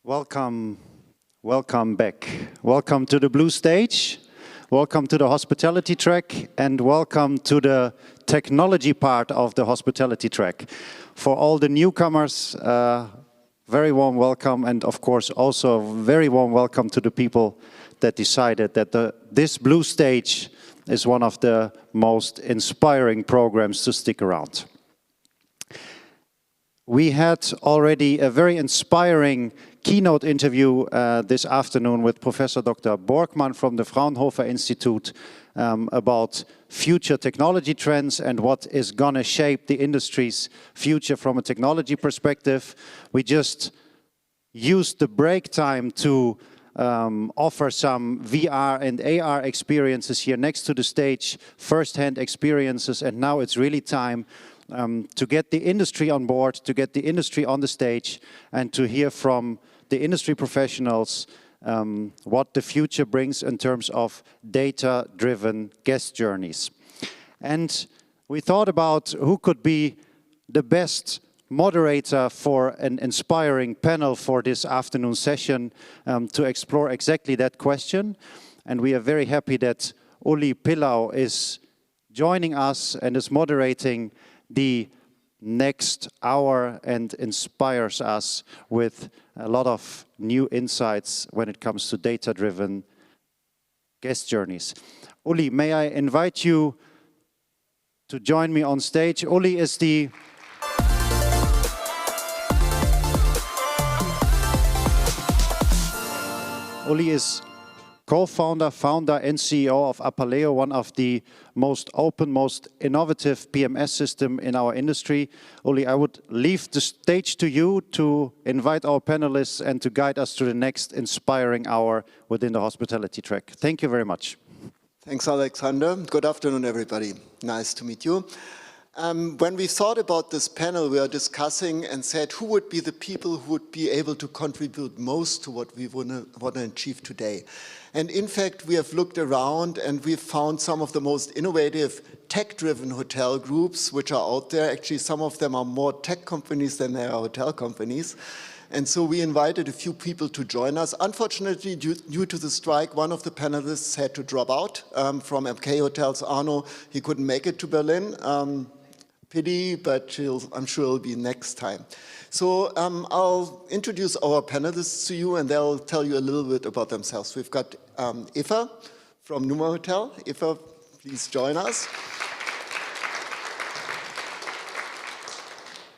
Welcome, welcome back. Welcome to the blue stage. Welcome to the hospitality track and welcome to the technology part of the hospitality track. For all the newcomers, very warm welcome, and of course also very warm welcome to the people that decided that this blue stage is one of the most inspiring programs to stick around. We had already a very inspiring keynote interview this afternoon with Professor Dr. Borgmann from the Fraunhofer Institute about future technology trends and what is gonna shape the industry's future from a technology perspective. We just used the break time to offer some VR and AR experiences here next to the stage, first-hand experiences, and now it's really time to get the industry on board, to get the industry on the stage, and to hear from the industry professionals what the future brings in terms of data-driven guest journeys. And we thought about who could be the best moderator for an inspiring panel for this afternoon session to explore exactly that question. And we are very happy that Pillau is joining us and is moderating the next hour and inspires us with a lot of new insights when it comes to data-driven guest journeys. Uli, may I invite you to join me on stage? Uli is the co-founder, founder and CEO of Apaleo, one of the most open, most innovative PMS system in our industry. Uli, I would leave the stage to you to invite our panelists and to guide us to the next inspiring hour within the hospitality track. Thank you very much. Thanks, Alexander. Good afternoon, everybody. Nice to meet you. When we thought about this panel, we were discussing and said who would be the people who would be able to contribute most to what we want to achieve today. And in fact, we have looked around and we've found some of the most innovative tech-driven hotel groups which are out there. Actually, some of them are more tech companies than they are hotel companies. And so we invited a few people to join us. Unfortunately, due to the strike, one of the panelists had to drop out from MK Hotels, Arno. He couldn't make it to Berlin. Pity, but I'm sure it'll be next time. So I'll introduce our panelists to you and they'll tell you a little bit about themselves. We've got Eva from Numa Hotel. Eva, please join us.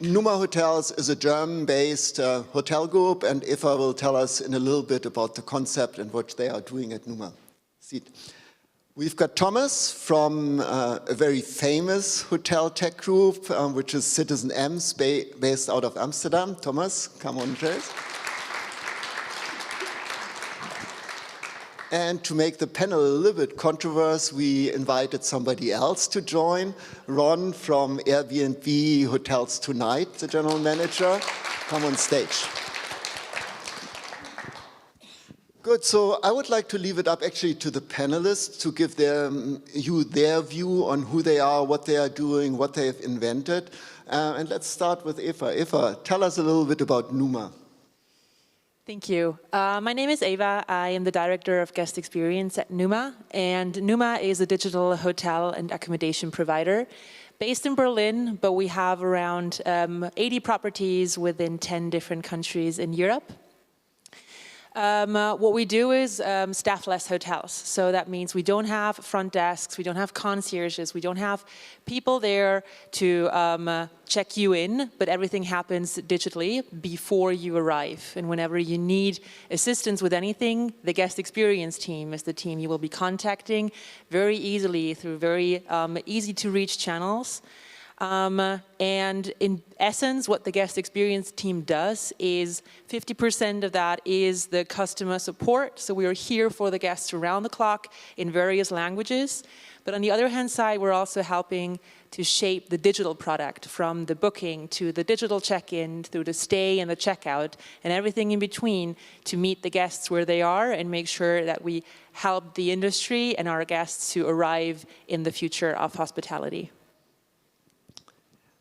Numa Hotels is a German-based hotel group, and Eva will tell us in a little bit about the concept and what they are doing at Numa. We've got Thomas from a very famous hotel tech group, which is CitizenMs, based out of Amsterdam. Thomas, come on, please. And to make the panel a little bit controversial, we invited somebody else to join. Ron from Airbnb HotelTonight, the general manager. Come on stage. Good, so I would like to leave it up actually to the panelists to give you their view on who they are, what they are doing, what they have invented. And let's start with Eva. Eva, tell us a little bit about Numa. Thank you. My name is Eva. I am the Director of Guest Experience at Numa. And Numa is a digital hotel and accommodation provider based in Berlin, but we have around 80 properties within 10 different countries in Europe. What we do is staffless hotels. So that means we don't have front desks, we don't have concierges, we don't have people there to check you in, but everything happens digitally before you arrive. And whenever you need assistance with anything, the guest experience team is the team you will be contacting very easily through very easy to reach channels. And in essence, what the guest experience team does is 50% of that is the customer support. So we are here for the guests around the clock in various languages. But on the other hand side, we're also helping to shape the digital product from the booking to the digital check-in through the stay and the checkout and everything in between to meet the guests where they are and make sure that we help the industry and our guests to arrive in the future of hospitality.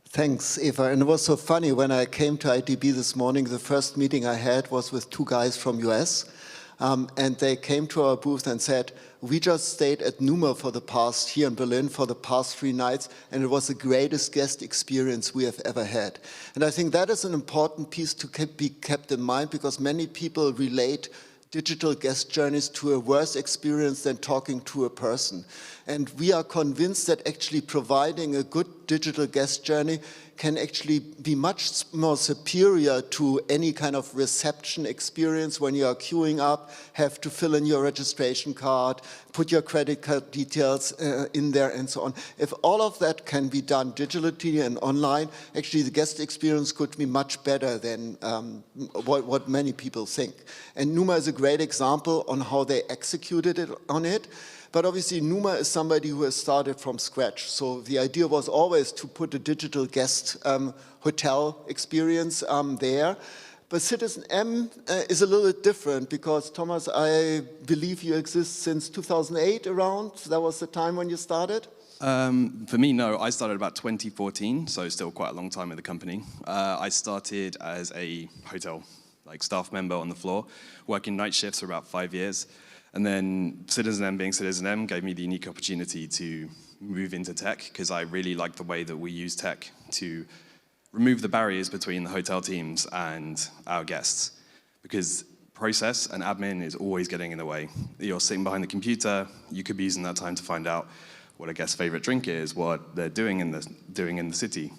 Thanks, Eva. And it was so funny, when I came to ITB this morning, the first meeting I had was with two guys from US. And they came to our booth and said, we just stayed at Numa here in Berlin for the past 3 nights, and it was the greatest guest experience we have ever had. And I think that is an important piece to be kept in mind, because many people relate digital guest journeys to a worse experience than talking to a person. And we are convinced that actually providing a good digital guest journey can actually be much more superior to any kind of reception experience when you are queuing up, have to fill in your registration card, put your credit card details in there and so on. If all of that can be done digitally and online, actually the guest experience could be much better than what many people think. And Numa is a great example on how they executed it on it. But obviously Numa is somebody who has started from scratch. So the idea was always to put a digital guest hotel experience there. But CitizenM is a little bit different, because Thomas, I believe you exist since 2008 around. That was the time when you started? For me, no. I started about 2014, so still quite a long time in the company. I started as a hotel staff member on the floor, working night shifts for about 5 years. And then CitizenM being CitizenM gave me the unique opportunity to move into tech, because I really like the way that we use tech to remove the barriers between the hotel teams and our guests. Because process and admin is always getting in the way. You're sitting behind the computer, you could be using that time to find out what a guest's favorite drink is, what they're doing in the city.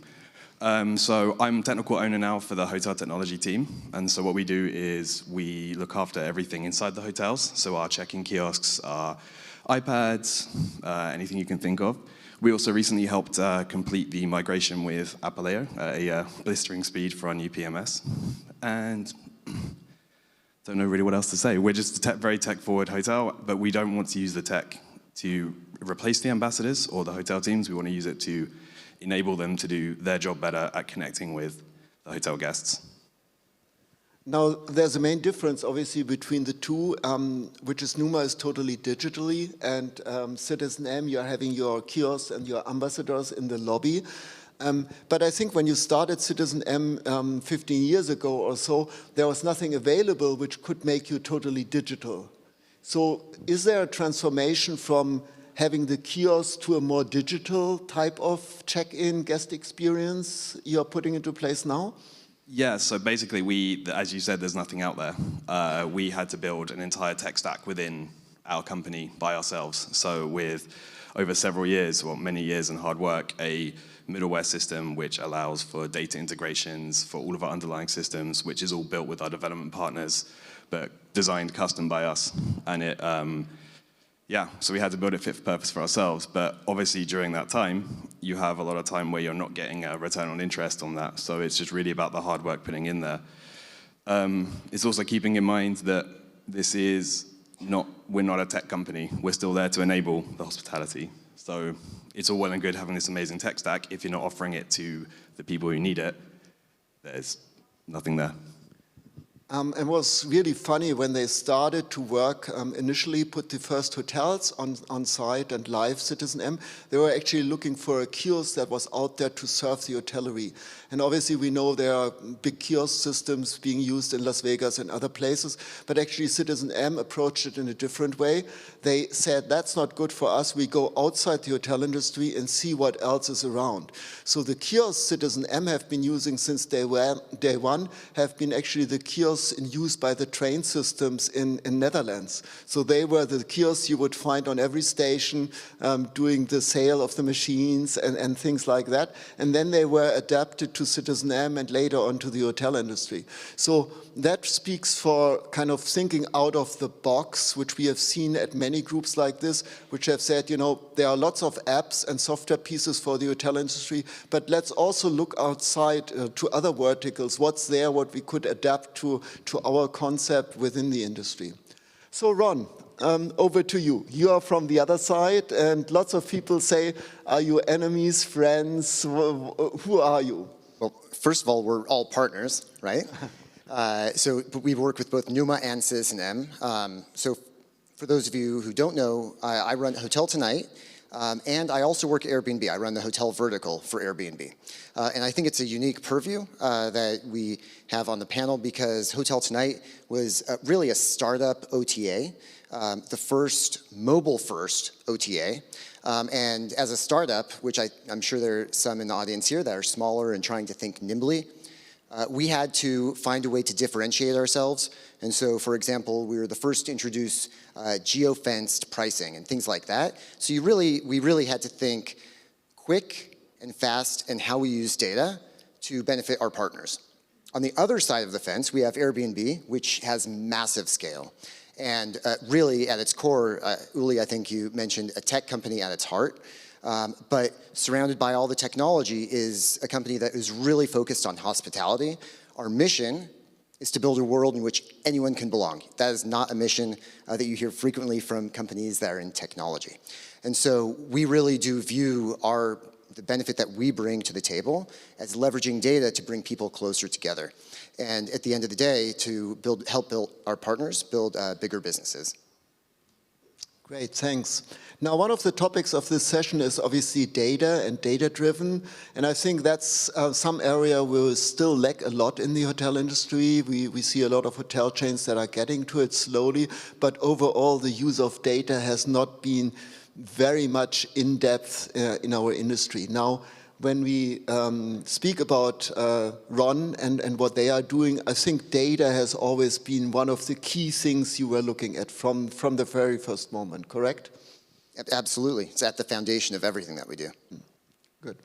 So I'm technical owner now for the hotel technology team, and so what we do is we look after everything inside the hotels, so our check-in kiosks, our iPads, anything you can think of. We also recently helped complete the migration with Apaleo, a blistering speed for our new PMS, and don't know really what else to say. We're just a very tech-forward hotel, but we don't want to use the tech to replace the ambassadors or the hotel teams. We want to use it to enable them to do their job better at connecting with the hotel guests. Now, there's a main difference, obviously, between the two, which is Numa is totally digitally, and CitizenM, you're having your kiosks and your ambassadors in the lobby. But I think when you started CitizenM 15 years ago or so, there was nothing available which could make you totally digital. So is there a transformation from having the kiosk to a more digital type of check-in guest experience you're putting into place now? Yeah, so basically as you said, there's nothing out there. We had to build an entire tech stack within our company by ourselves. So with over several years, well, many years and hard work, a middleware system which allows for data integrations for all of our underlying systems, which is all built with our development partners, but designed custom by us. And it, yeah, so we had to build it fit for purpose for ourselves, but obviously during that time, you have a lot of time where you're not getting a return on interest on that, so it's just really about the hard work putting in there. It's also keeping in mind that we're not a tech company, we're still there to enable the hospitality. So it's all well and good having this amazing tech stack. If you're not offering it to the people who need it, there's nothing there. It was really funny when they started to work, initially put the first hotels on site and live CitizenM. They were actually looking for a kiosk that was out there to serve the hotellery. And obviously we know there are big kiosk systems being used in Las Vegas and other places, but actually CitizenM approached it in a different way. They said, that's not good for us. We go outside the hotel industry and see what else is around. So the kiosks CitizenM have been using since day one have been actually the kiosks in use by the train systems in Netherlands. So they were the kiosks you would find on every station doing the sale of the machines and things like that. And then they were adapted to CitizenM and later on to the hotel industry. So that speaks for kind of thinking out of the box, which we have seen at many groups like this, which have said, you know, there are lots of apps and software pieces for the hotel industry, but let's also look outside to other verticals. What's there, what we could adapt to our concept within the industry. So Ron, over to you. You are from the other side, and lots of people say, are you enemies, friends? Who are you? Well, first of all, we're all partners, right? But we work with both Numa and CitizenM. So for those of you who don't know, I run HotelTonight. And I also work at Airbnb. I run the hotel vertical for Airbnb. And I think it's a unique purview that we have on the panel because HotelTonight was really a startup OTA, the first mobile-first OTA. And as a startup, which I'm sure there are some in the audience here that are smaller and trying to think nimbly, we had to find a way to differentiate ourselves. And so, for example, we were the first to introduce geo-fenced pricing and things like that. So we really had to think quick and fast and how we use data to benefit our partners. On the other side of the fence, we have Airbnb, which has massive scale. And really, at its core, Uli, I think you mentioned a tech company at its heart. But surrounded by all the technology is a company that is really focused on hospitality. Our mission is to build a world in which anyone can belong. That is not a mission that you hear frequently from companies that are in technology. And so we really do view the benefit that we bring to the table as leveraging data to bring people closer together. And at the end of the day, to help build our partners, build bigger businesses. Great, thanks. Now, one of the topics of this session is obviously data and data-driven, and I think that's some area we still lack a lot in the hotel industry. We see a lot of hotel chains that are getting to it slowly, but overall the use of data has not been very much in-depth in our industry. Now, when we speak about Ron and what they are doing, I think data has always been one of the key things you were looking at from the very first moment, correct? Absolutely. It's at the foundation of everything that we do. Good.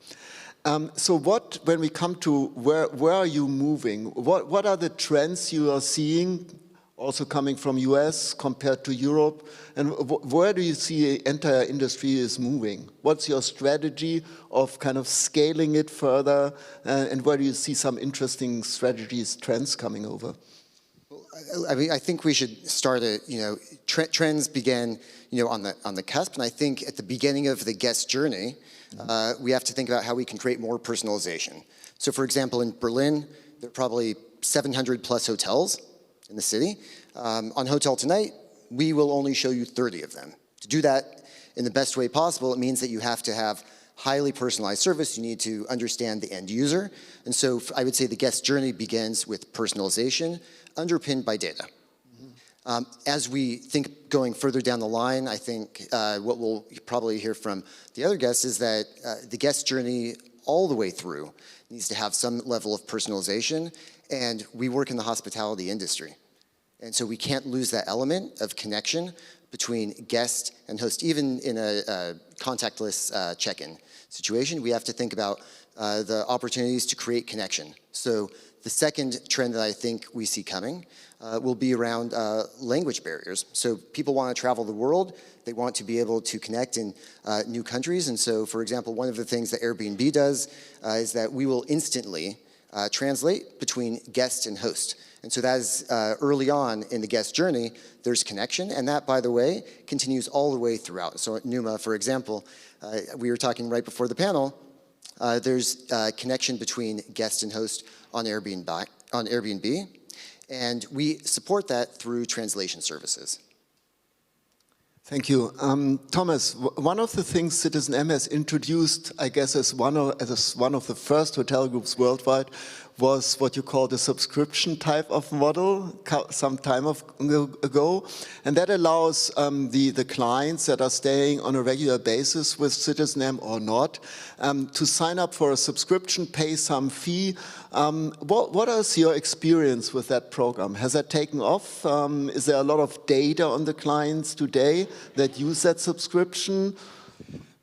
So when we come to where are you moving? What are the trends you are seeing, also coming from US compared to Europe? And where do you see the entire industry is moving? What's your strategy of kind of scaling it further? And where do you see some interesting strategies, trends coming over? I mean, I think we should start at, trends began, on the cusp. And I think at the beginning of the guest journey, we have to think about how we can create more personalization. So for example, in Berlin, there are probably 700 plus hotels in the city. On HotelTonight, we will only show you 30 of them. To do that in the best way possible, it means that you have to have highly personalized service. You need to understand the end user. And so I would say the guest journey begins with personalization underpinned by data. As we think going further down the line, I think what we'll probably hear from the other guests is that the guest journey all the way through needs to have some level of personalization, and we work in the hospitality industry. And so we can't lose that element of connection between guest and host. Even in a contactless check-in situation, we have to think about the opportunities to create connection. So the second trend that I think we see coming will be around language barriers. So people want to travel the world. They want to be able to connect in new countries. And so, for example, one of the things that Airbnb does is that we will instantly translate between guest and host. And so that is early on in the guest journey, there's connection. And that, by the way, continues all the way throughout. So at Numa, for example, we were talking right before the panel, there's connection between guest and host on Airbnb. And we support that through translation services. Thank you. Thomas, one of the things CitizenM has introduced, I guess, as one of the first hotel groups worldwide, was what you call the subscription type of model some time ago. And that allows the clients that are staying on a regular basis with CitizenM or not to sign up for a subscription, pay some fee. What is your experience with that program? Has that taken off? Is there a lot of data on the clients today that use that subscription?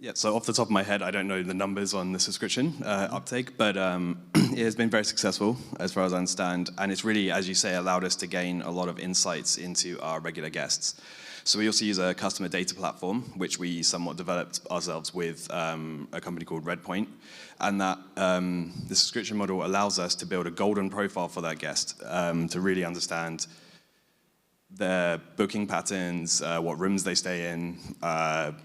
Yeah, so off the top of my head, I don't know the numbers on the subscription uptake, but it has been very successful as far as I understand. And it's really, as you say, allowed us to gain a lot of insights into our regular guests. So we also use a customer data platform, which we somewhat developed ourselves with a company called Redpoint. And that the subscription model allows us to build a golden profile for that guest to really understand their booking patterns, what rooms they stay in,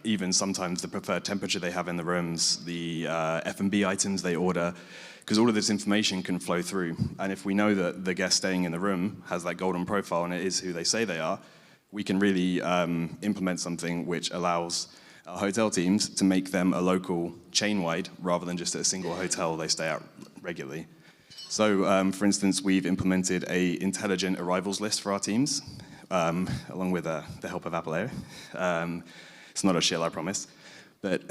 even sometimes the preferred temperature they have in the rooms, the F&B items they order, because all of this information can flow through. And if we know that the guest staying in the room has that golden profile and it is who they say they are, we can really implement something which allows our hotel teams to make them a local chain-wide rather than just a single hotel they stay at regularly. So, for instance, we've implemented an intelligent arrivals list for our teams, along with the help of Apaleo. It's not a shill, I promise. But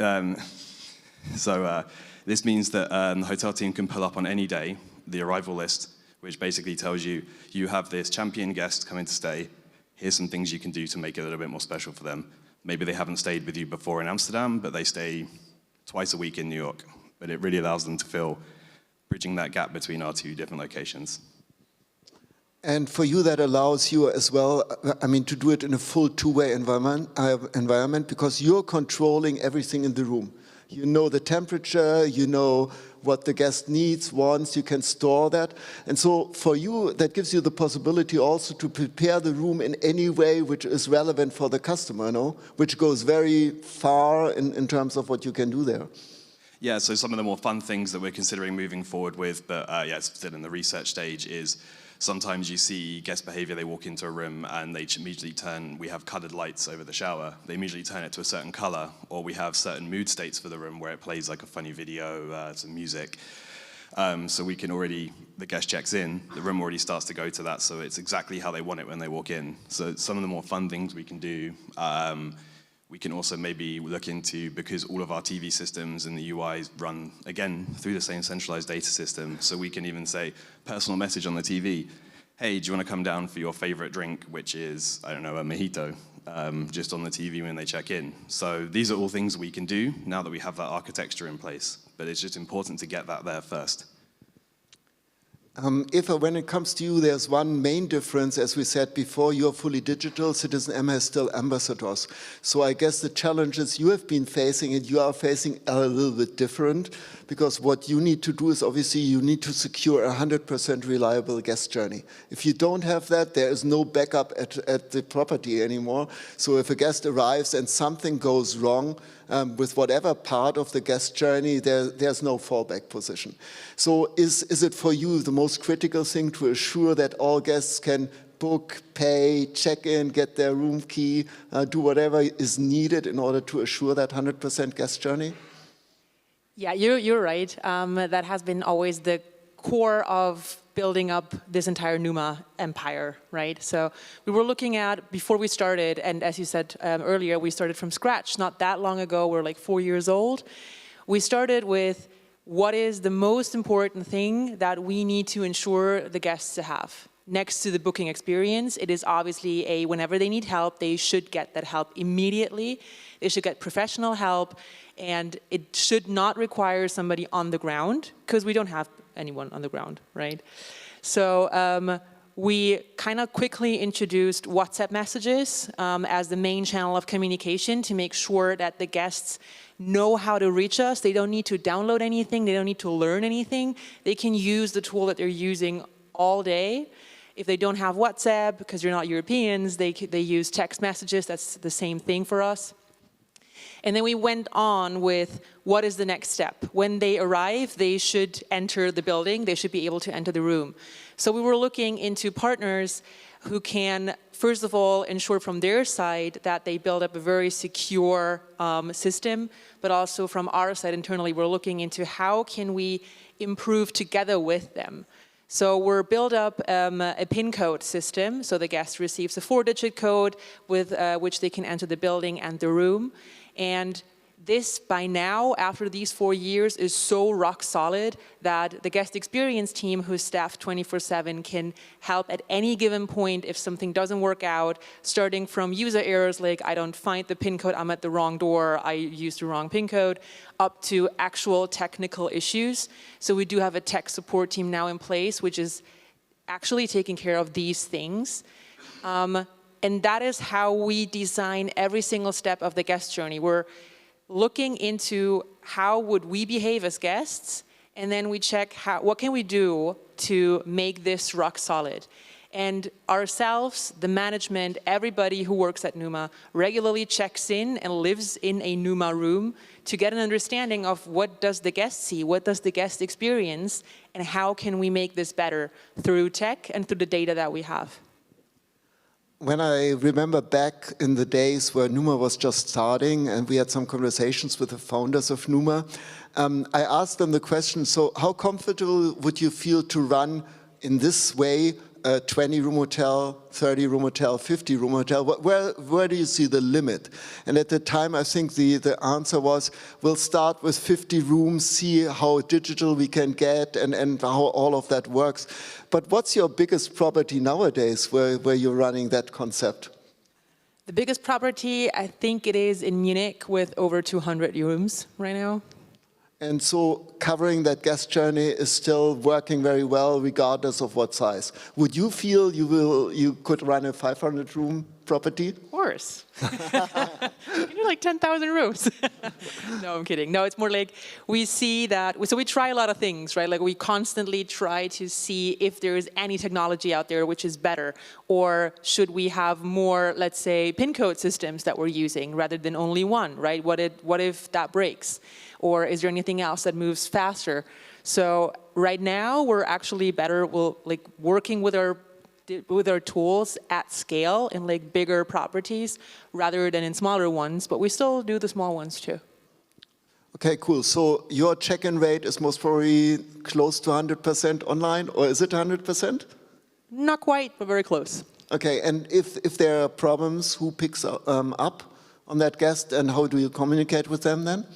this means that the hotel team can pull up on any day the arrival list, which basically tells you, you have this champion guest coming to stay. Here's some things you can do to make it a little bit more special for them. Maybe they haven't stayed with you before in Amsterdam, but they stay twice a week in New York. But it really allows them to feel bridging that gap between our two different locations. And for you, that allows you as well, I mean, to do it in a full two-way environment because you're controlling everything in the room. You know the temperature, you know what the guest needs, wants, you can store that. And so for you, that gives you the possibility also to prepare the room in any way which is relevant for the customer, no? Which goes very far in terms of what you can do there. Yeah, so some of the more fun things that we're considering moving forward with, but yeah, it's still in the research stage, is sometimes you see guest behavior, they walk into a room and they immediately turn, we have colored lights over the shower, they immediately turn it to a certain color, or we have certain mood states for the room where it plays like a funny video, some music. So we can already, the guest checks in, the room already starts to go to that, so it's exactly how they want it when they walk in. So some of the more fun things we can do, we can also maybe look into, because all of our TV systems and the UIs run, again, through the same centralized data system, so we can even say, personal message on the TV, hey, do you want to come down for your favorite drink, which is, I don't know, a mojito, just on the TV when they check in. So these are all things we can do now that we have that architecture in place, but it's just important to get that there first. Eva, when it comes to you, there's one main difference. As we said before, you're fully digital. CitizenM has still ambassadors. So I guess the challenges you have been facing and you are facing are a little bit different, because what you need to do is obviously you need to secure a 100% reliable guest journey. If you don't have that, there is no backup at the property anymore. So if a guest arrives and something goes wrong, with whatever part of the guest journey, there's no fallback position. So is it for you the most critical thing to assure that all guests can book, pay, check in, get their room key, do whatever is needed in order to assure that 100% guest journey? Yeah, you're right. That has been always the core of building up this entire Numa empire, right? So we were looking at, before we started, and as you said earlier, we started from scratch not that long ago. We're like 4 years old. We started with what is the most important thing that we need to ensure the guests to have. Next to the booking experience, it is obviously whenever they need help, they should get that help immediately. They should get professional help, and it should not require somebody on the ground, because we don't have anyone on the ground, right? So we kind of quickly introduced WhatsApp messages as the main channel of communication to make sure that the guests know how to reach us. They don't need to download anything. They don't need to learn anything. They can use the tool that they're using all day. If they don't have WhatsApp, because you're not Europeans, they use text messages. That's the same thing for us. And then we went on with what is the next step. When they arrive, they should enter the building. They should be able to enter the room. So we were looking into partners who can, first of all, ensure from their side that they build up a very secure system, but also from our side internally, we're looking into how can we improve together with them. So we're built up a PIN code system, so the guest receives a 4-digit code with which they can enter the building and the room. And this, by now, after these 4 years, is so rock solid that the guest experience team, who's staffed 24/7, can help at any given point if something doesn't work out, starting from user errors like, I don't find the PIN code, I'm at the wrong door, I used the wrong PIN code, up to actual technical issues. So we do have a tech support team now in place, which is actually taking care of these things. And that is how we design every single step of the guest journey. We're looking into how would we behave as guests, and then we check what can we do to make this rock solid. And ourselves, the management, everybody who works at Numa regularly checks in and lives in a Numa room to get an understanding of what does the guest see, what does the guest experience, and how can we make this better through tech and through the data that we have. when I remember back in the days where Numa was just starting and we had some conversations with the founders of Numa, I asked them the question, so how comfortable would you feel to run in this way a 20-room hotel, 30-room hotel, 50-room hotel? Where do you see the limit? And at the time, I think the answer was, we'll start with 50 rooms, see how digital we can get and how all of that works. But what's your biggest property nowadays where you're running that concept? The biggest property, I think it is in Munich with over 200 rooms right now. And so covering that guest journey is still working very well regardless of what size. Would you feel you could run a 500-room property? Of course. You do like 10,000 rooms. No, I'm kidding. No, it's more like we see that, so we try a lot of things, right? Like we constantly try to see if there is any technology out there which is better, or should we have more, let's say, pin code systems that we're using rather than only one, right? What if that breaks? Or is there anything else that moves faster? So right now we're actually better, like working with our tools at scale in like bigger properties rather than in smaller ones, but we still do the small ones too. Okay, cool. So your check-in rate is most probably close to 100% online, or is it 100%? Not quite, but very close. Okay, and if there are problems, who picks up on that guest, and how do you communicate with them then?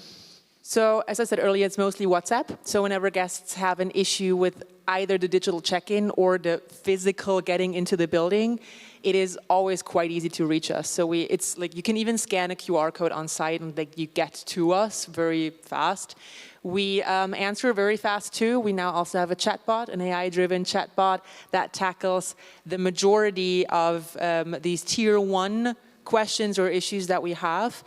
So, as I said earlier, it's mostly WhatsApp. So whenever guests have an issue with either the digital check-in or the physical getting into the building, it is always quite easy to reach us. So it's like you can even scan a QR code on site and like you get to us very fast. We answer very fast too. We now also have a chatbot, an AI-driven chatbot that tackles the majority of these tier 1 questions or issues that we have.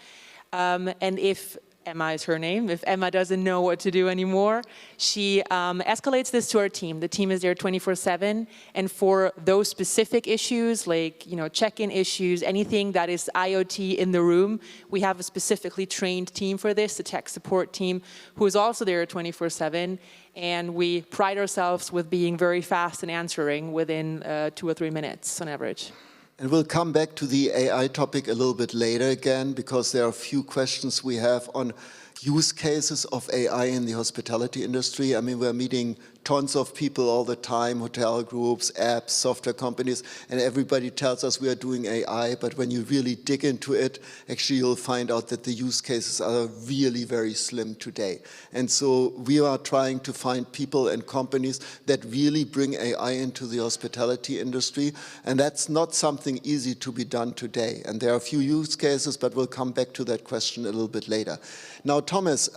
And if Emma is her name. If Emma doesn't know what to do anymore, she escalates this to our team. The team is there 24/7, and for those specific issues, like check-in issues, anything that is IoT in the room, we have a specifically trained team for this, the tech support team, who is also there 24/7, and we pride ourselves with being very fast and answering within 2 or 3 minutes on average. And we'll come back to the AI topic a little bit later again, because there are a few questions we have on use cases of AI in the hospitality industry. I mean, we're meeting tons of people all the time, hotel groups, apps, software companies, and everybody tells us we are doing AI, but when you really dig into it, actually you'll find out that the use cases are really very slim today. And so we are trying to find people and companies that really bring AI into the hospitality industry, and that's not something easy to be done today. And there are a few use cases, but we'll come back to that question a little bit later. Now, Thomas,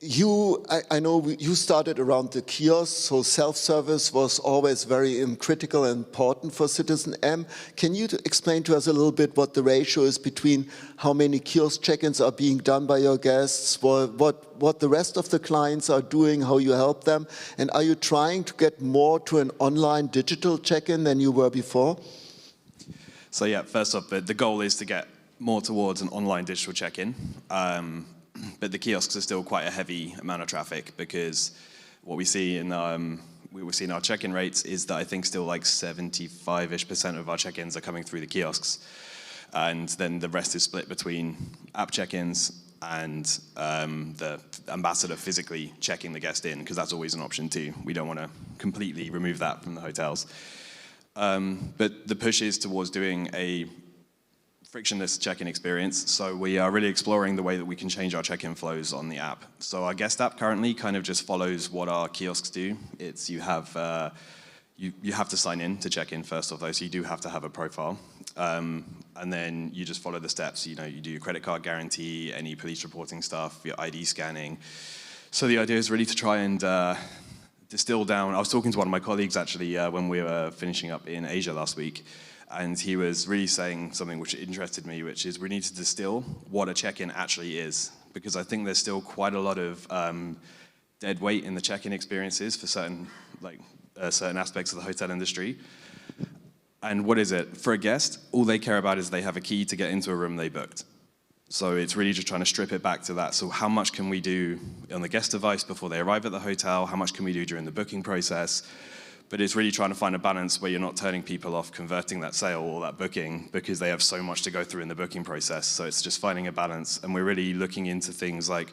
I know you started around the kiosks, so self-service was always very critical and important for CitizenM. Can you explain to us a little bit what the ratio is between how many kiosk check-ins are being done by your guests, what the rest of the clients are doing, how you help them, and are you trying to get more to an online digital check-in than you were before? So yeah, first off, the goal is to get more towards an online digital check-in. But the kiosks are still quite a heavy amount of traffic, because what we see in our check-in rates is that I think still like 75-ish% of our check-ins are coming through the kiosks, and then the rest is split between app check-ins and the ambassador physically checking the guest in, because that's always an option too. We don't want to completely remove that from the hotels. But the push is towards doing a frictionless check-in experience, so we are really exploring the way that we can change our check-in flows on the app. So our guest app currently kind of just follows what our kiosks do. It's you have to sign in to check in first of all, so you do have to have a profile, and then you just follow the steps. You do your credit card guarantee, any police reporting stuff, your ID scanning. So the idea is really to try and distill down. I was talking to one of my colleagues actually when we were finishing up in Asia last week, and he was really saying something which interested me, which is we need to distill what a check-in actually is, because I think there's still quite a lot of dead weight in the check-in experiences for certain aspects of the hotel industry. And what is it? For a guest, all they care about is they have a key to get into a room they booked. So it's really just trying to strip it back to that. So how much can we do on the guest device before they arrive at the hotel? How much can we do during the booking process? But it's really trying to find a balance where you're not turning people off converting that sale or that booking because they have so much to go through in the booking process. So it's just finding a balance. And we're really looking into things like,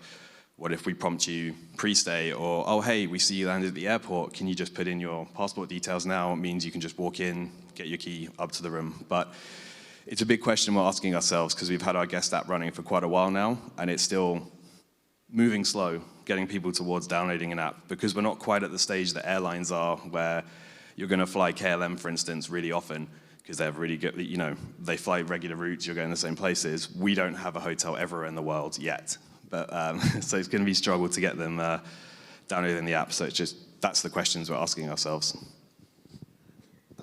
what if we prompt you pre-stay, or, oh, hey, we see you landed at the airport. Can you just put in your passport details now? It means you can just walk in, get your key up to the room. But it's a big question we're asking ourselves because we've had our guest app running for quite a while now, and it's still moving slow, getting people towards downloading an app, because we're not quite at the stage that airlines are, where you're going to fly KLM, for instance, really often, because they're really good, you know, they fly regular routes, you're going the same places. We don't have a hotel everywhere in the world yet. But, so it's going to be a struggle to get them downloading the app. So it's just, that's the questions we're asking ourselves.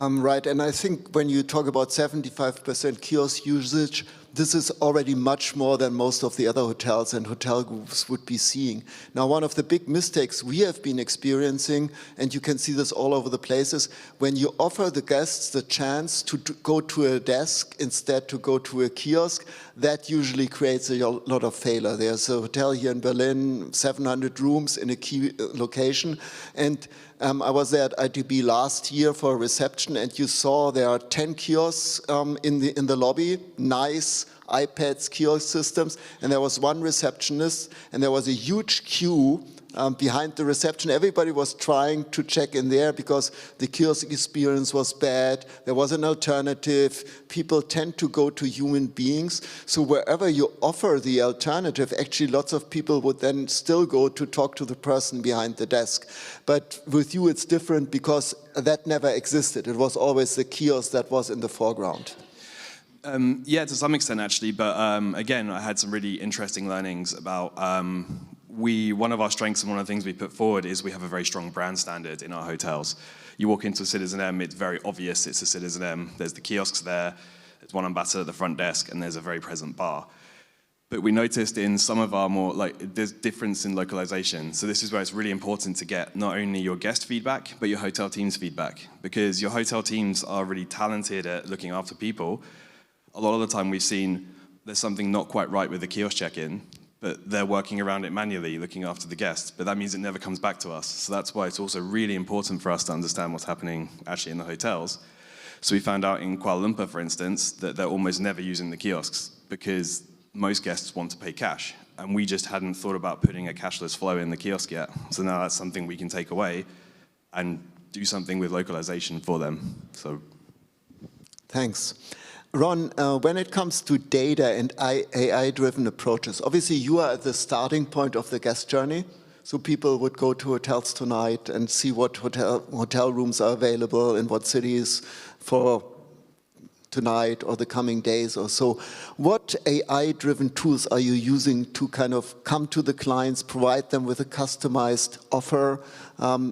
Right, and I think when you talk about 75% kiosk usage, this is already much more than most of the other hotels and hotel groups would be seeing. Now, one of the big mistakes we have been experiencing, and you can see this all over the places, when you offer the guests the chance to go to a desk instead to go to a kiosk, that usually creates a lot of failure. There's a hotel here in Berlin, 700 rooms in a key location, and I was there at ITB last year for a reception, and you saw there are 10 kiosks in the lobby, nice iPads, kiosk systems, and there was one receptionist, and there was a huge queue behind the reception. Everybody was trying to check in there because the kiosk experience was bad. There was an alternative. People tend to go to human beings. So wherever you offer the alternative, actually lots of people would then still go to talk to the person behind the desk. But with you it's different because that never existed. It was always the kiosk that was in the foreground. Yeah, to some extent actually, but again, I had some really interesting learnings about one of our strengths and one of the things we put forward is we have a very strong brand standard in our hotels. You walk into a CitizenM, it's very obvious it's a CitizenM. There's the kiosks there, there's one ambassador at the front desk, and there's a very present bar. But we noticed in some of our more, there's difference in localization. So this is where it's really important to get not only your guest feedback, but your hotel team's feedback. Because your hotel teams are really talented at looking after people. A lot of the time we've seen there's something not quite right with the kiosk check-in, but they're working around it manually, looking after the guests, but that means it never comes back to us. So that's why it's also really important for us to understand what's happening actually in the hotels. So we found out in Kuala Lumpur, for instance, that they're almost never using the kiosks because most guests want to pay cash, and we just hadn't thought about putting a cashless flow in the kiosk yet. So now that's something we can take away and do something with localization for them. So, thanks. Ron, when it comes to data and AI-driven approaches, obviously you are at the starting point of the guest journey. So people would go to HotelTonight and see what hotel rooms are available in what cities for tonight or the coming days or so. What AI-driven tools are you using to kind of come to the clients, provide them with a customized offer,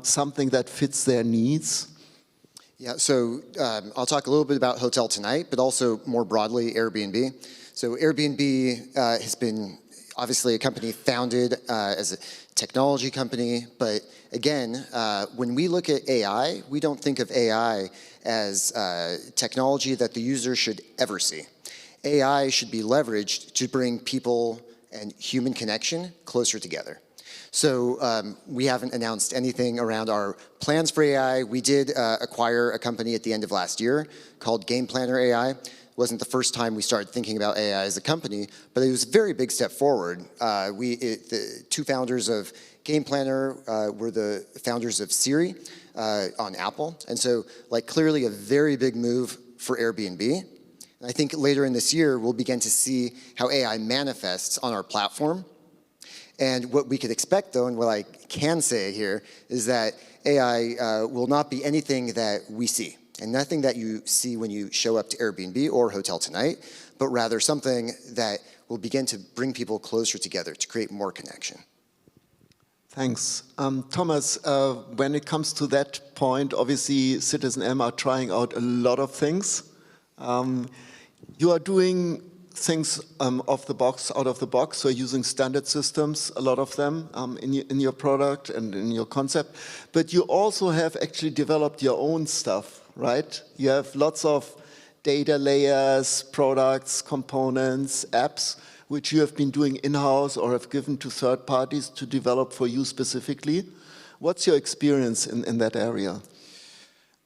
something that fits their needs? Yeah, so I'll talk a little bit about HotelTonight, but also more broadly Airbnb. So Airbnb has been obviously a company founded as a technology company, but again, when we look at AI, we don't think of AI as technology that the user should ever see. AI should be leveraged to bring people and human connection closer together. So we haven't announced anything around our plans for AI. We did acquire a company at the end of last year called Game Planner AI. It wasn't the first time we started thinking about AI as a company, but it was a very big step forward. The two founders of Game Planner were the founders of Siri on Apple. And so clearly a very big move for Airbnb. And I think later in this year, we'll begin to see how AI manifests on our platform. And what we could expect, though, and what I can say here, is that AI will not be anything that we see, and nothing that you see when you show up to Airbnb or HotelTonight, but rather something that will begin to bring people closer together to create more connection. Thanks. Thomas, when it comes to that point, obviously CitizenM are trying out a lot of things. You are doing things out of the box, so using standard systems, a lot of them in your product and in your concept. But you also have actually developed your own stuff, right? You have lots of data layers, products, components, apps, which you have been doing in-house or have given to third parties to develop for you specifically. What's your experience in that area?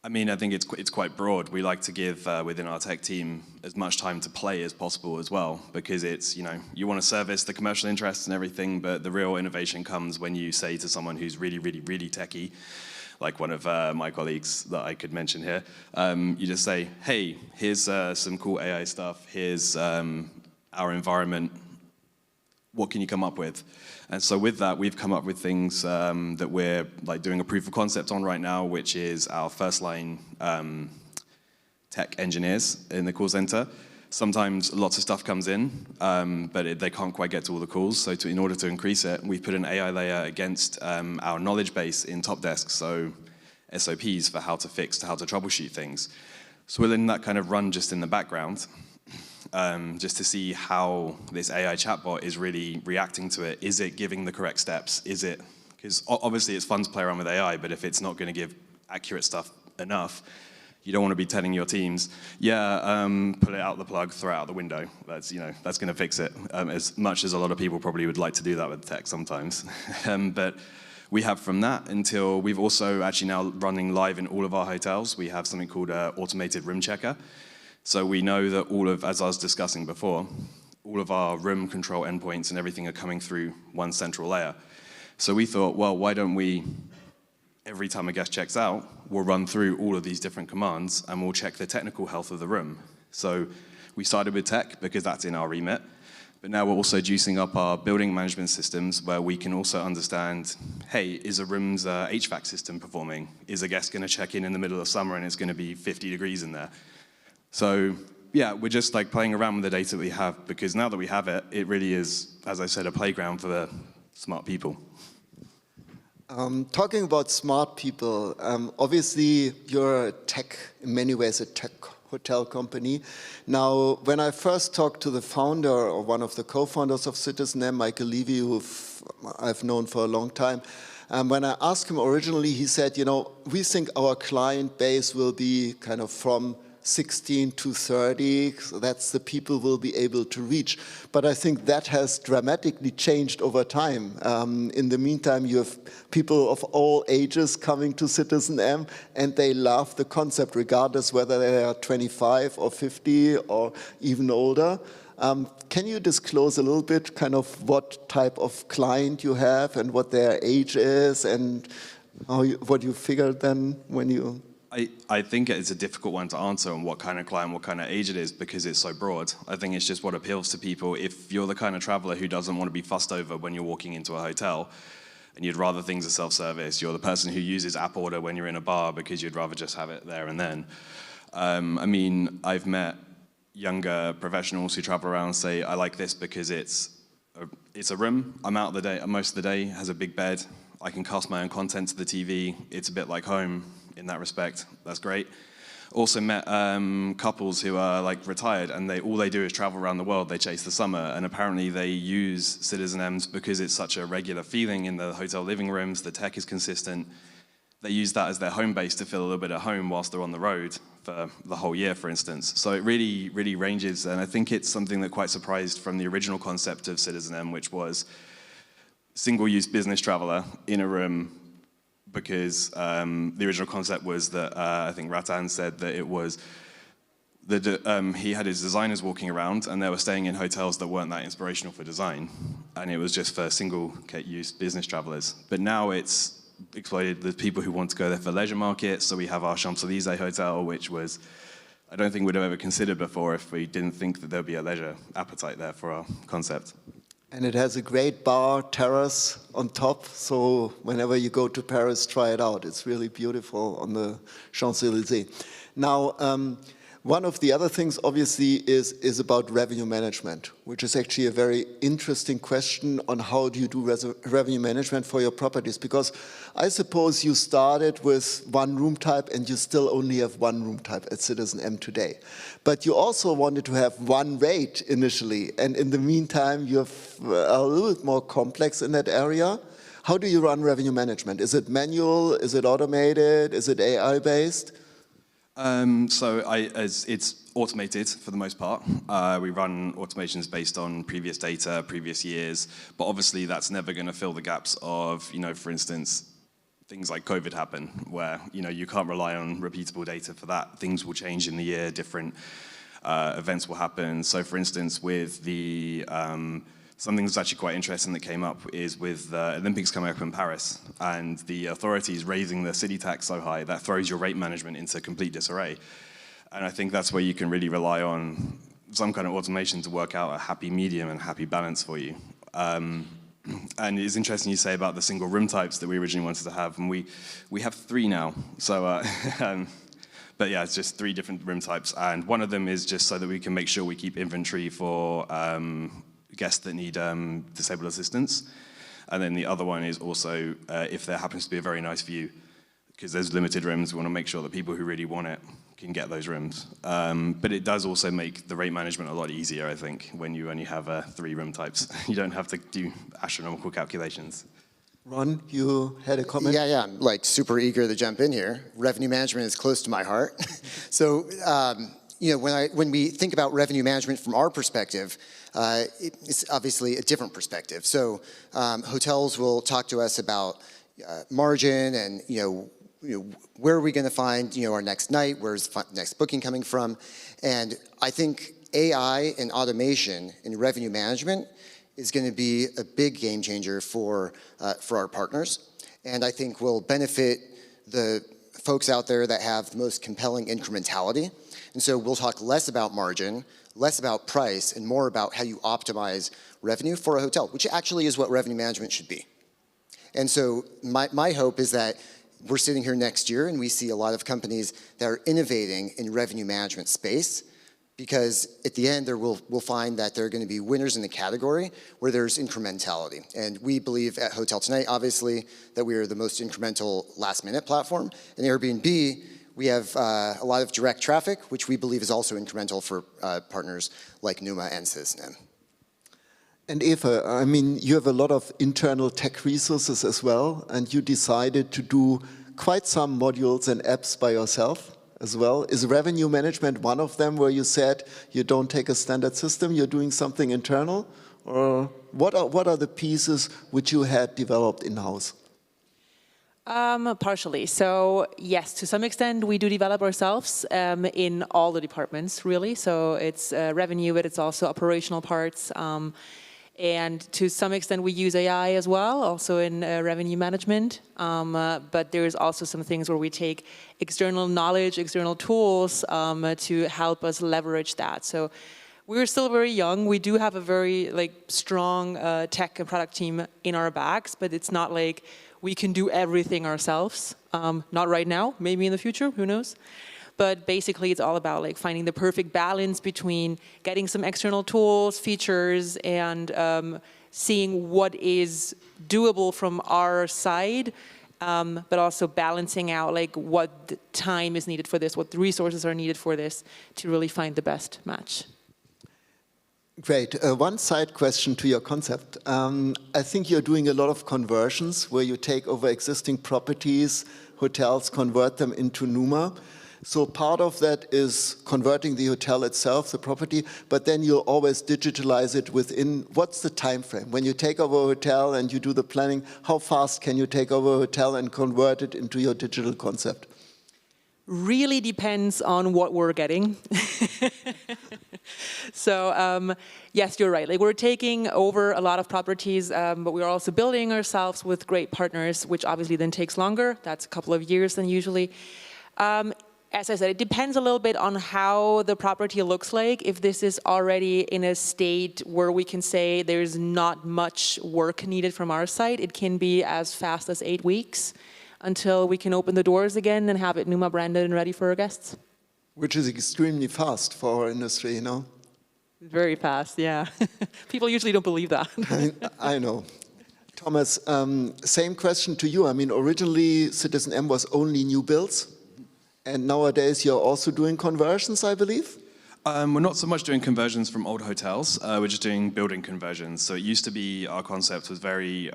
I mean, I think it's quite broad. We like to give within our tech team as much time to play as possible as well, because it's, you want to service the commercial interests and everything, but the real innovation comes when you say to someone who's really, really, really techie, like one of my colleagues that I could mention here, you just say, hey, here's some cool AI stuff, here's our environment, what can you come up with? And so with that, we've come up with things that we're like doing a proof of concept on right now, which is our first line tech engineers in the call center. Sometimes lots of stuff comes in, but they can't quite get to all the calls. So in order to increase it, we've put an AI layer against our knowledge base in Top Desk, so SOPs for how to fix, how to troubleshoot things. So we're letting that kind of run just in the background. Just to see how this AI chatbot is really reacting to it. Is it giving the correct steps? Is it, because obviously it's fun to play around with AI, but if it's not going to give accurate stuff enough, you don't want to be telling your teams, yeah, pull it out the plug, throw it out the window. That's, that's going to fix it. As much as a lot of people probably would like to do that with tech sometimes. But we have from that until we've also actually now running live in all of our hotels. We have something called automated room checker. So we know that all of, as I was discussing before, all of our room control endpoints and everything are coming through one central layer. So we thought, well, why don't we, every time a guest checks out, we'll run through all of these different commands and we'll check the technical health of the room. So we started with tech because that's in our remit, but now we're also juicing up our building management systems where we can also understand, hey, is a room's HVAC system performing? Is a guest gonna check in the middle of summer and it's gonna be 50 degrees in there? So yeah, we're just like playing around with the data that we have, because now that we have it, it really is, as I said, a playground for the smart people. Talking about smart people, obviously you're in many ways a tech hotel company. Now, when I first talked to the founder or one of the co-founders of CitizenM, Michael Levy, who I've known for a long time, when I asked him originally, he said, we think our client base will be kind of from 16 to 30, so that's the people we'll be able to reach. But I think that has dramatically changed over time. In the meantime, you have people of all ages coming to CitizenM, and they love the concept, regardless whether they are 25 or 50 or even older. Can you disclose a little bit kind of what type of client you have and what their age is, and what you figured then when you... I think it's a difficult one to answer on what kind of client, what kind of age it is, because it's so broad. I think it's just what appeals to people. If you're the kind of traveler who doesn't want to be fussed over when you're walking into a hotel, and you'd rather things are self-service, you're the person who uses app order when you're in a bar because you'd rather just have it there and then. I mean, I've met younger professionals who travel around and say, I like this because it's a room, I'm out most of the day, has a big bed, I can cast my own content to the TV, it's a bit like home. In that respect, that's great. Also met couples who are like retired and all they do is travel around the world, they chase the summer, and apparently they use CitizenMs because it's such a regular feeling in the hotel living rooms, the tech is consistent. They use that as their home base to feel a little bit at home whilst they're on the road for the whole year, for instance. So it really, really ranges, and I think it's something that quite surprised from the original concept of CitizenM, which was single-use business traveler in a room, because the original concept was that, I think Ratan said that it was, he had his designers walking around and they were staying in hotels that weren't that inspirational for design. And it was just for single-use business travelers. But now it's exploited the people who want to go there for leisure markets. So we have our Champs-Élysées hotel, which was, I don't think we'd have ever considered before if we didn't think that there'd be a leisure appetite there for our concept. And it has a great bar terrace on top, so whenever you go to Paris, try it out. It's really beautiful on the Champs-Élysées. Now, one of the other things, obviously, is about revenue management, which is actually a very interesting question on how do you do revenue management for your properties, because I suppose you started with one room type and you still only have one room type at CitizenM today. But you also wanted to have one rate initially, and in the meantime, you have a little bit more complex in that area. How do you run revenue management? Is it manual? Is it automated? Is it AI-based? It's automated for the most part. We run automations based on previous data, previous years, but obviously that's never going to fill the gaps of, for instance, things like COVID happen, where you can't rely on repeatable data for that. Things will change in the year, different events will happen. So for instance, with the, something that's actually quite interesting that came up is with the Olympics coming up in Paris and the authorities raising the city tax so high, that throws your rate management into complete disarray. And I think that's where you can really rely on some kind of automation to work out a happy medium and happy balance for you. And it's interesting you say about the single room types that we originally wanted to have, and we have 3 now. So, but yeah, it's just 3 different room types, and one of them is just so that we can make sure we keep inventory for guests that need disabled assistance. And then the other one is also if there happens to be a very nice view, because there's limited rooms, we want to make sure that people who really want it can get those rooms. But it does also make the rate management a lot easier, I think, when you only have 3 room types. You don't have to do astronomical calculations. Ron, you had a comment? Yeah, I'm like super eager to jump in here. Revenue management is close to my heart. So, when we think about revenue management from our perspective, it's obviously a different perspective. So, hotels will talk to us about margin and, where are we going to find, our next night? Where's the next booking coming from? And I think AI and automation in revenue management is going to be a big game changer for our partners. And I think will benefit the folks out there that have the most compelling incrementality. And so we'll talk less about margin, less about price, and more about how you optimize revenue for a hotel, which actually is what revenue management should be. And so my hope is that we're sitting here next year and we see a lot of companies that are innovating in revenue management space, because at the end we'll find that there are going to be winners in the category where there's incrementality. And we believe at HotelTonight, obviously, that we are the most incremental last-minute platform. In Airbnb, we have a lot of direct traffic, which we believe is also incremental for partners like Numa and CitizenM. And Eva, I mean, you have a lot of internal tech resources as well, and you decided to do quite some modules and apps by yourself as well. Is revenue management one of them, where you said you don't take a standard system, you're doing something internal? Or what are the pieces which you had developed in-house? Partially. So yes, to some extent we do develop ourselves in all the departments, really. So it's revenue, but it's also operational parts. And to some extent we use AI as well, also in revenue management. But there's also some things where we take external knowledge, external tools to help us leverage that. So we're still very young. We do have a very strong tech and product team in our backs, but it's not like we can do everything ourselves. Not right now, maybe in the future, who knows? But basically it's all about finding the perfect balance between getting some external tools, features, and seeing what is doable from our side, but also balancing out what the time is needed for this, what the resources are needed for this to really find the best match. Great. One side question to your concept. I think you're doing a lot of conversions where you take over existing properties, hotels, convert them into Numa. So part of that is converting the hotel itself, the property, but then you'll always digitalize it within, what's the time frame? When you take over a hotel and you do the planning, how fast can you take over a hotel and convert it into your digital concept? Really depends on what we're getting. So yes, you're right. We're taking over a lot of properties, but we're also building ourselves with great partners, which obviously then takes longer. That's a couple of years than usually. As I said, it depends a little bit on how the property looks like. If this is already in a state where we can say there's not much work needed from our side, it can be as fast as 8 weeks until we can open the doors again and have it Numa branded and ready for our guests. Which is extremely fast for our industry, Very fast, yeah. People usually don't believe that. I know. Thomas, same question to you. I mean, originally CitizenM was only new builds. And nowadays you're also doing conversions, I believe? We're not so much doing conversions from old hotels, we're just doing building conversions. So it used to be, our concept was very,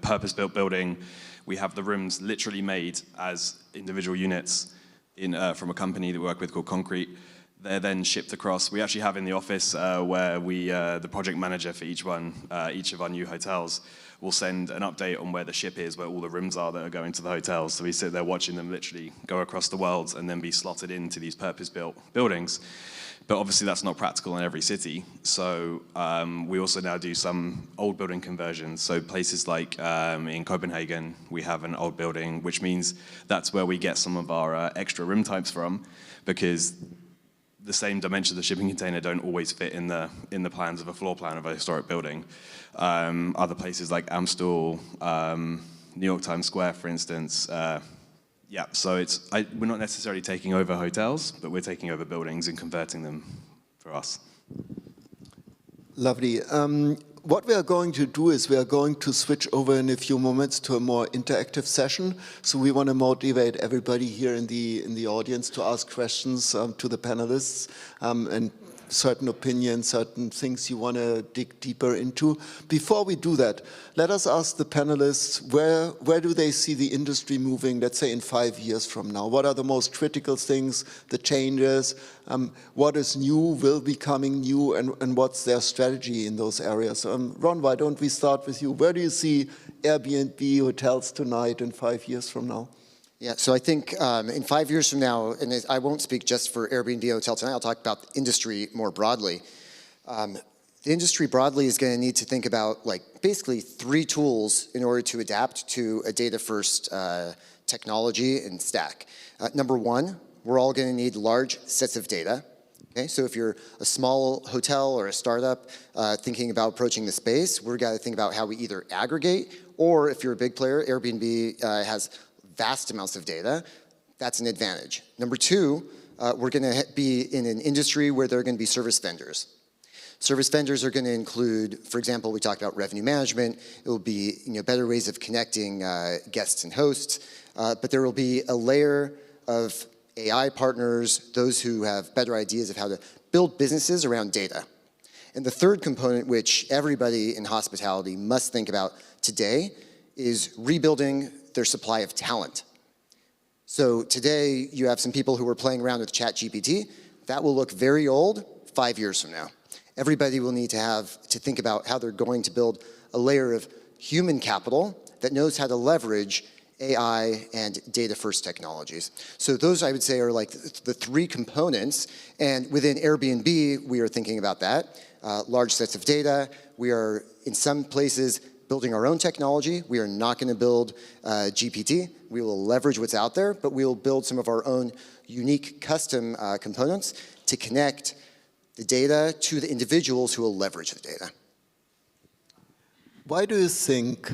purpose-built building. We have the rooms literally made as individual units from a company that we work with called Concrete. They're then shipped across. We actually have in the office where the project manager for each of our new hotels will send an update on where the ship is, where all the rooms are that are going to the hotels. So we sit there watching them literally go across the world and then be slotted into these purpose-built buildings. But obviously that's not practical in every city. So we also now do some old building conversions. So places like in Copenhagen, we have an old building, which means that's where we get some of our extra room types from, because the same dimensions of the shipping container don't always fit in the plans of a floor plan of a historic building. Other places like Amstel, New York Times Square, for instance. Yeah, so we're not necessarily taking over hotels, but we're taking over buildings and converting them for us. Lovely. What we are going to do is we are going to switch over in a few moments to a more interactive session. So we want to motivate everybody here in the audience to ask questions to the panelists and certain opinions, certain things you want to dig deeper into. Before we do that, let us ask the panelists, where do they see the industry moving, let's say in 5 years from now? What are the most critical things, the changes, what is new, will be coming new, and what's their strategy in those areas? Ron, why don't we start with you? Where do you see Airbnb, HotelTonight in 5 years from now? Yeah, so I think in 5 years from now, and I won't speak just for Airbnb HotelTonight, I'll talk about the industry more broadly. The industry broadly is going to need to think about basically 3 tools in order to adapt to a data-first technology and stack. Number 1, we're all going to need large sets of data. Okay, so if you're a small hotel or a startup thinking about approaching the space, we're going to think about how we either aggregate, or if you're a big player, Airbnb has vast amounts of data. That's an advantage. Number 2, we're going to be in an industry where there are going to be service vendors. Service vendors are going to include, for example, we talked about revenue management. It will be better ways of connecting guests and hosts, but there will be a layer of AI partners, those who have better ideas of how to build businesses around data. And the third component, which everybody in hospitality must think about today, is rebuilding their supply of talent. So today, you have some people who are playing around with ChatGPT. That will look very old 5 years from now. Everybody will need to think about how they're going to build a layer of human capital that knows how to leverage AI and data-first technologies. So those, I would say, are the 3 components. And within Airbnb, we are thinking about that. Large sets of data. We are, in some places, building our own technology. We are not going to build GPT. We will leverage what's out there, but we will build some of our own unique custom components to connect the data to the individuals who will leverage the data. Why do you think,